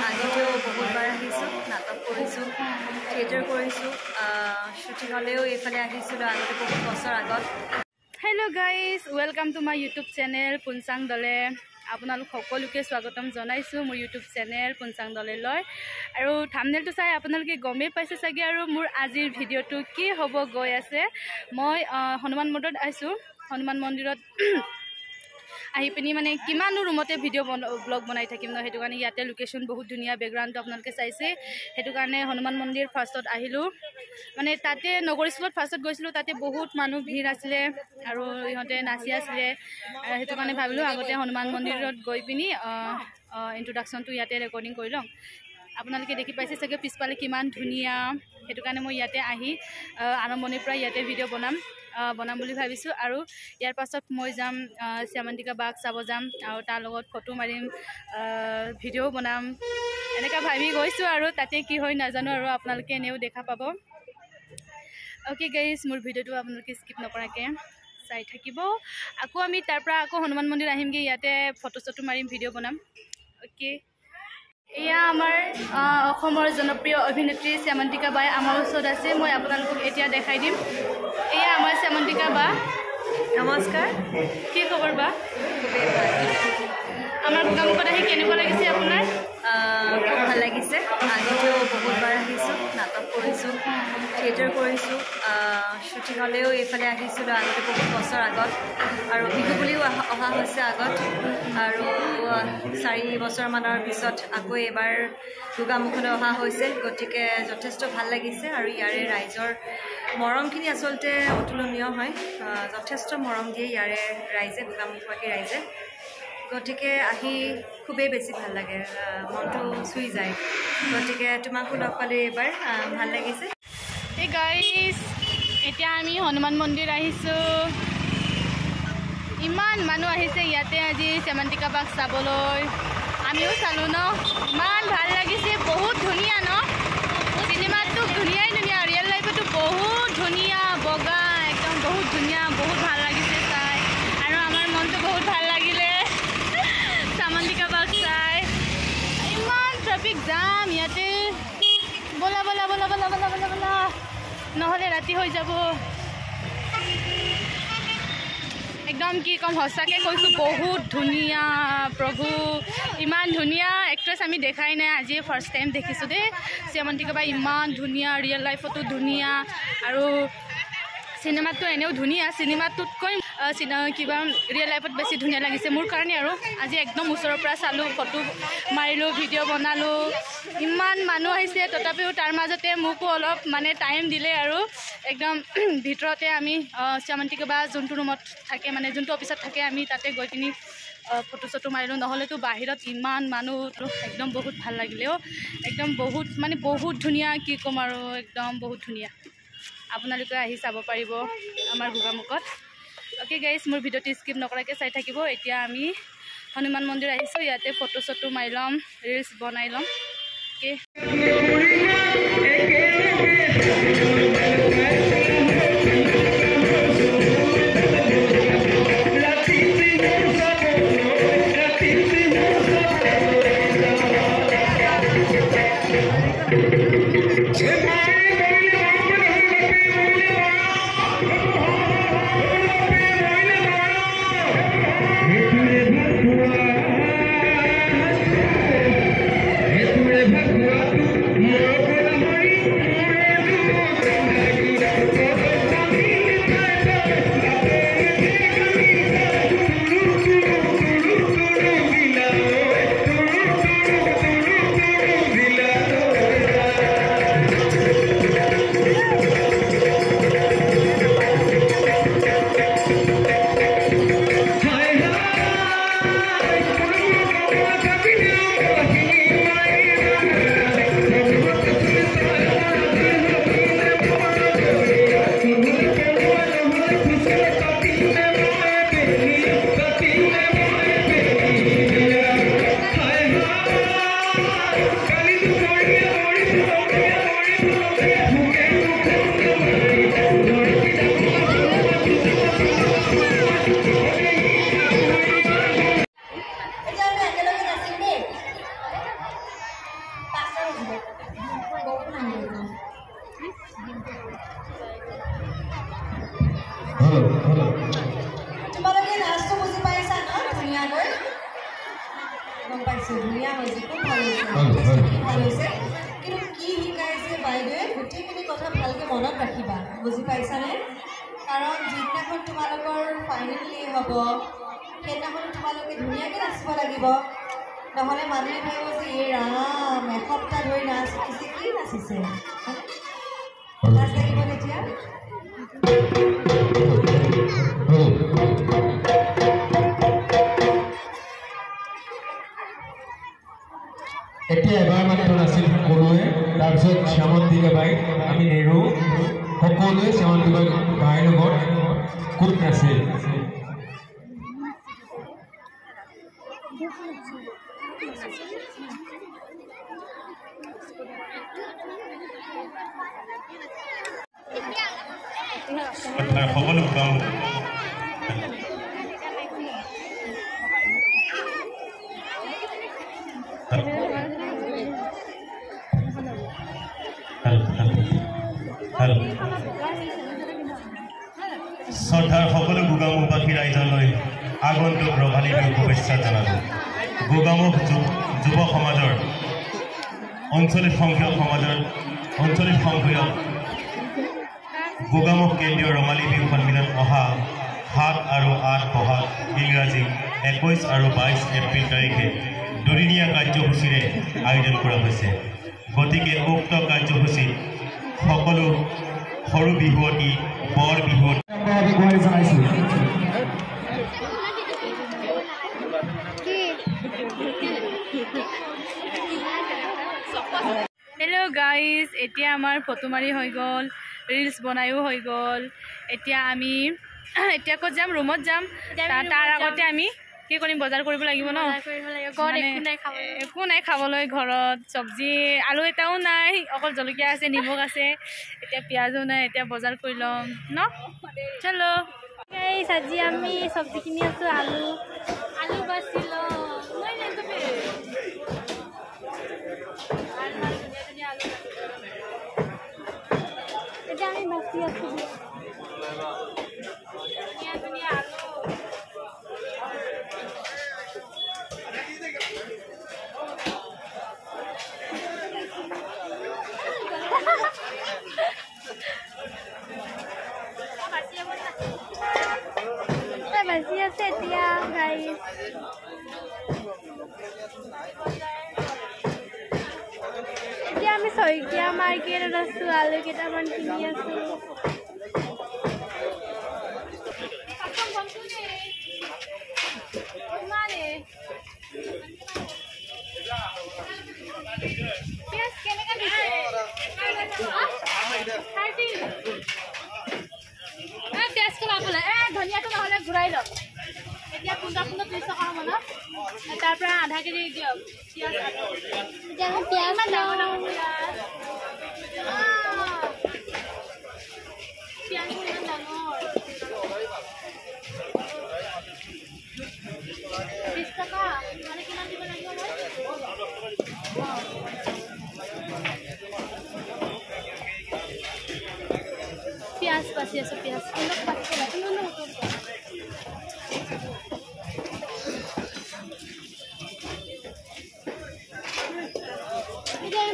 আগতেও বহুতবাৰ আহিছোঁ, নাটক কৰিছোঁ, থিয়েটাৰ কৰিছোঁ, শ্বুটিং হ'লেও এইফালে আহিছিলোঁ আগতে বহুত বছৰ আগত। Hello' guys, welcome to my YouTube channel পুনচাং দলে। আপোনালোক সকলোকে স্বাগতম জনাইছোঁ মোৰ ইউটিউব চেনেল পুনচাং দলেলৈ। আৰু থাম্বনেইলটো চাই আপোনালোকে গমেই পাইছে চাগে আৰু মোৰ আজিৰ ভিডিঅ'টো কি হ'ব গৈ আছে। মই হনুমান মন্দিৰত আহিছোঁ। হনুমান মন্দিৰত আহি পিনি মানে কিমানো ৰুমতে ভিডিঅ' ব্লগ বনাই থাকিম ন, সেইটো কাৰণে ইয়াতে লোকেশ্যন বহুত ধুনীয়া, বেকগ্ৰাউণ্ডটো আপোনালোকে চাইছে। সেইটো কাৰণে হনুমান মন্দিৰ ফাৰ্ষ্টত আহিলোঁ। মানে তাতে নগৰ স্কুলত ফাৰ্ষ্টত গৈছিলোঁ, তাতে বহুত মানুহ ভিৰ আছিলে আৰু ইহঁতে নাচি আছিলে। সেইটো কাৰণে ভাবিলোঁ আগতে হনুমান মন্দিৰত গৈ পিনি ইন্ট্ৰডাকশ্যনটো ইয়াতে ৰেকৰ্ডিং কৰি লওঁ। আপোনালোকে দেখি পাইছে চাগে পিছফালে কিমান ধুনীয়া। সেইটো কাৰণে মই ইয়াতে আহি আৰম্ভণিৰ পৰা ইয়াতে ভিডিঅ' বনাম বুলি ভাবিছোঁ। আৰু ইয়াৰ পাছত মই যাম শ্যামন্তিকা বাক চাব যাম আৰু তাৰ লগত ফটো মাৰিম, ভিডিঅ'ও বনাম, এনেকুৱা ভাবি গৈছোঁ। আৰু তাতে কি হয় নাজানো, আৰু আপোনালোকে এনেও দেখা পাব। অ'কে গাইজ, মোৰ ভিডিঅ'টো আপোনালোকে স্কিপ নকৰাকৈ চাই থাকিব। আকৌ আমি তাৰ পৰা আকৌ হনুমান মন্দিৰ আহিমগৈ, ইয়াতে ফটো চটো মাৰিম, ভিডিঅ' বনাম। অ'কে, এয়া আমাৰ অসমৰ জনপ্ৰিয় অভিনেত্ৰী শ্যামন্তিকা বাই আমাৰ ওচৰত আছে। মই আপোনালোকক এতিয়া দেখাই দিম। এয়া আমাৰ শ্যামন্তিকা বা। নমস্কাৰ। কি খবৰ বা? খুবেই ভাল। আমাৰ গোগামুখত আহি কেনেকুৱা লাগিছে আপোনাৰ? খুব ভাল লাগিছে। আগতেও বহুতবাৰ আহিছোঁ, নাটক কৰিছোঁ, থিয়েটাৰ কৰিছোঁ, শ্বুটিং হ'লেও এইফালে আহিছিলোঁ আগতে বহুত বছৰ আগত। আৰু বিহু বুলিও অহা হৈছে আগত। আৰু 4 বছৰমানৰ পিছত আকৌ এইবাৰ গোগামুখলৈ অহা হৈছে। গতিকে যথেষ্ট ভাল লাগিছে। আৰু ইয়াৰে ৰাইজৰ মৰমখিনি আচলতে অতুলনীয় হয়। যথেষ্ট মৰম দিয়ে ইয়াৰে ৰাইজে, গোগামুখবাসী ৰাইজে। গতিকে আহি খুবেই বেছি ভাল লাগে, মনটো চুই যায়। গতিকে তোমাকো লগ পালে এইবাৰ ভাল লাগিছে। এই গাইজ, এতিয়া আমি হনুমান মন্দিৰ আহিছোঁ। ইমান মানুহ আহিছে ইয়াতে আজি শ্যামন্তিকা বাক চাবলৈ। আমিও চালোঁ ন, ইমান ভাল লাগিছে, বহুত ধুনীয়া ন। চিনেমাটো ধুনীয়াই ধুনীয়া, ৰিয়েল লাইফতো বহুত ধুনীয়া, বগা একদম বহুত ধুনীয়া, বহুত ভাল লাগিছে চাই। আৰু আমাৰ মনটো বহুত ভাল লাগিলে শ্যামন্তিকা বাক চাই। ইমান ট্ৰাফিক জাম ইয়াতে, বলা বলা বলা বলা বলা বলা বলা, নহ'লে ৰাতি হৈ যাব। একদম কি ক'ম, সঁচাকৈ কৈছোঁ বহুত ধুনীয়া। প্ৰভু, ইমান ধুনীয়া এক্ট্ৰেছ আমি দেখাই নাই, আজিয়ে ফাৰ্ষ্ট টাইম দেখিছোঁ দেই। শ্যামন্তিকা বাই ইমান ধুনীয়া, ৰিয়েল লাইফতো ধুনীয়া, আৰু চিনেমাতটো এনেও ধুনীয়া। চিনেমাটোতকৈ কিবা ৰিয়েল লাইফত বেছি ধুনীয়া লাগিছে মোৰ কাৰণে। আৰু আজি একদম ওচৰৰ পৰা চালোঁ, ফটো মাৰিলোঁ, ভিডিঅ' বনালোঁ। ইমান মানুহ আহিছে, তথাপিও তাৰ মাজতে মোকো অলপ মানে টাইম দিলে। আৰু একদম ভিতৰতে আমি শ্যামন্তিকা বা যোনটো ৰুমত থাকে, মানে যোনটো অফিচত থাকে, আমি তাতে গৈ পিনি ফটো চটো মাৰিলোঁ। নহ'লেতো বাহিৰত ইমান মানুহ, একদম বহুত ভাল লাগিলে। একদম বহুত মানে বহুত ধুনীয়া, কি ক'ম আৰু, একদম বহুত ধুনীয়া। আপোনালোকে আহি চাব পাৰিব আমাৰ গোগামুখত। অ'কে গাইজ, মোৰ ভিডিঅ'টো স্কিপ নকৰাকৈ চাই থাকিব। এতিয়া আমি হনুমান মন্দিৰ আহিছোঁ, ইয়াতে ফটো চটো মাৰি ল'ম, ৰিলচ বনাই ল'ম। অ'কে, তোমালোকে নাচটো বুজি পাইছা ন ধুনীয়াকৈ গম পাইছোঁ ধুনীয়া হৈছে খুব ভাল হৈছে কিন্তু কি শিকাইছে বাইদেৱে গোটেইখিনি কথা ভালকৈ মনত ৰাখিবা বুজি পাইছানে কাৰণ যিদিনাখন তোমালোকৰ ফাইনেলি হ'ব সেইদিনাখন তোমালোকে ধুনীয়াকৈ নাচিব লাগিব নহ'লে মানুহে ভাবিব যে এই ৰাম এসপ্তাহ ধৰি নাচ শিকিছে কি নাচিছে নাচ লাগিব তেতিয়া এতিয়া এবাৰ মাত্ৰ নাছিল সকলোৱে তাৰপিছত শ্যামন্তিকা বাই আমি নেৰো সকলোৱে শ্যামন্তিকা বাইৰ লগত খুব নাছিল সকলো কাম শ্ৰদ্ধাৰ সকলো গোগামুখবাসী ৰাইজলৈ আগন্তুক ৰভালী বিহুৰ শুভেচ্ছা জনালোঁ গোগামুখ যুৱ সমাজৰ আঞ্চলিক সংঘীয় গোগামুখ কেন্দ্ৰীয় ৰঙালী বিহু সন্মিলন অহা 7 আৰু 8 বহাগ ইংৰাজী 21 আৰু 22 এপ্ৰিল তাৰিখে দুদিনীয়া কাৰ্যসূচীৰে আয়োজন কৰা হৈছে গতিকে উক্ত কাৰ্যসূচীত সকলো সৰু বিহুৱতী বৰ বিহুৱতী হেল্ল' গাইজ এতিয়া আমাৰ ফটো মাৰি হৈ গ'ল ৰিলছ বনায়ো হৈ গ'ল এতিয়া আমি এতিয়া ক'ত যাম ৰুমত যাম তাৰ আগতে আমি কি কৰিম বজাৰ কৰিব লাগিব ন একো নাই খাবলৈ ঘৰত চব্জি আলু এটাও নাই অকল জলকীয়া আছে নিমখ আছে এতিয়া পিঁয়াজো নাই এতিয়া বজাৰ কৰি ল'ম ন চলো গাইজ আজি আমি চব্জি কিনি আছোঁ আলু বাছি ল'ম এতিয়া আমি বাছি আছোঁ ধুনীয়া আলু বাজি আছে এতিয়া গাইজ এতিয়া আমি শইকীয়া মাৰ্কেটত আছোঁ আলু কেইটামান কিনি আছোঁ ধনিয়াটো নহ'লে ঘূৰাই লওক এতিয়া 15-30 টকা হ'ব ন তাৰ পৰা আধা কেজি দিয়ক পিঁয়াজ পিঁয়াজ বাছি আছোঁ পিঁয়াজ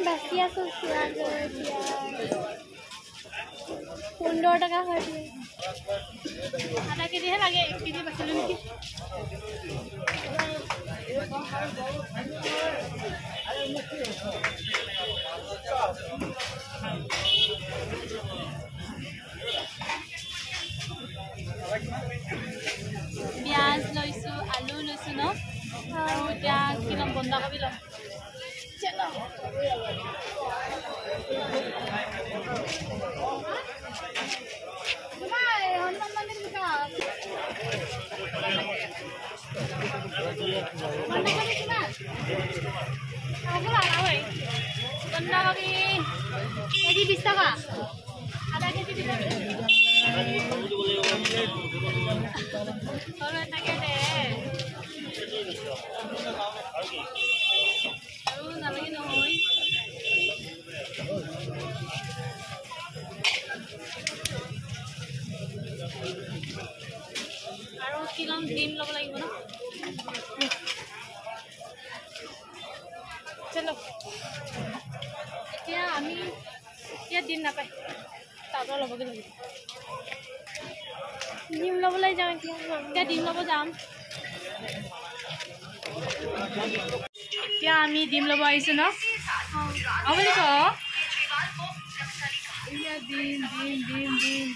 বাছি আছোঁ পিঁয়াজ 15 টকা হয় আধা কেজিহে লাগে 1 কেজি বাছিলোঁ নেকি পিঁয়াজ লৈছোঁ আলু লৈছোঁ ন আৰু এতিয়া কি ল'ম বন্ধাকবি ল'ম বন্ধাকবি কেজি 20 টকা আধা কেজি দিলে থাকে দে আৰু নালাগে নহয় আৰু কি ল'ম ডিম ল'ব লাগিব ন চলো এতিয়া আমি ইয়াত ডিম নাপায় তাৰপৰা ল'বগৈ লাগিব ডিম ল'বলৈ যাওঁ এতিয়া ডিম ল'ব যাম এতিয়া আমি ডিম ল'ব আহিছোঁ ন অঁ বুলি ক ডিম ডিম ডিম ডিম ডিম